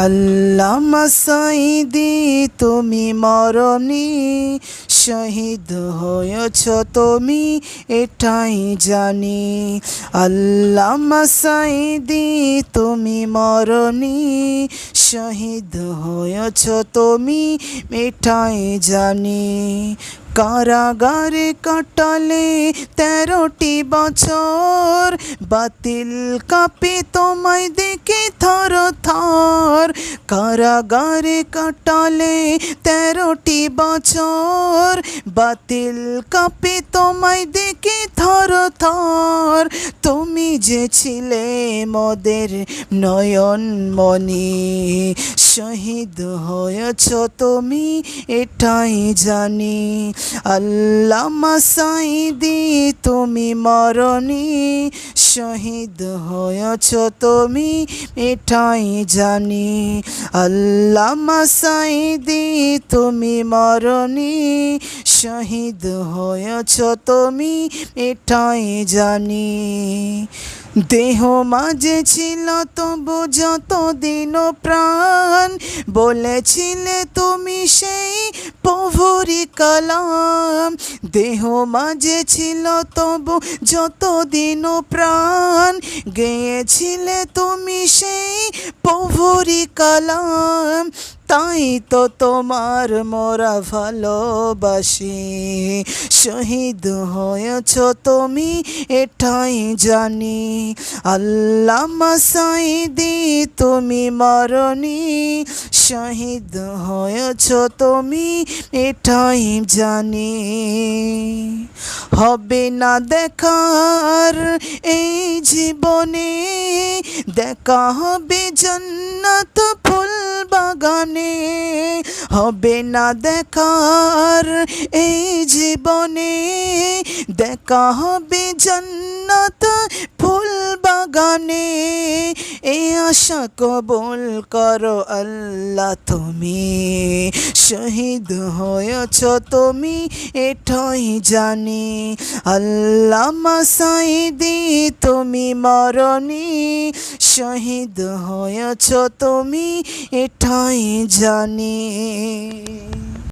আল্লামা সাঈদী তুমি মরণি, শহীদ হয়েছ তুমি এটাই জানি। আল্লামা সাঈদী তুমি মরণি, শহীদ হয়েছ তুমি এটাই জানি। কারাগারে কাটালে 13টি বছর, বাতিল কাঁপে তোমায় দেখে থর থর। কারাগারে কাটালে 13টি বছর, বাতিল কাঁপে তোমায় দেখে থর থর। তুমি যে ছিলে মোদের নয়নমণি, শহীদ হয়েছ তুমি এটাই জানি। আল্লামা সাঈদী তুমি মরণি, শহীদ হয়েছ তুমি এটাই জানি। আল্লামা সাঈদী তুমি মরণি, শহীদ হয়েছ তুমি এটাই জানি। দেহ মাঝে ছিল তবু যতদিন প্রাণ, বলেছিলে তুমি সেই প্রভুরি কালাম। দেহ মাঝে ছিল তবু যতদিন প্রাণ, গেয়েছিলে তুমি সেই প্রভুরি কালাম। তাই তো তোমার মোরা ভালোবাসি, শহীদ হয়েছ তুমি এটাই জানি। আল্লামা সাঈদী তুমি মরণি, শহীদ হয়েছ তুমি এটাই জানি। হবে না দেখার এই জীবনে, দেখা হবে জান্নাত ফুল বাগানে। হবে না দেখার এই জীবনে, দেখা হবে জান্নাত ফুল বাগানে। এই আশা কবুল করো আল্লাহ তুমি, শহীদ হয়েছ তুমি এটাই জানি। আল্লামা সাঈদী তুমি মরণি, শহীদ হয়েছ তুমি এটাই জানি।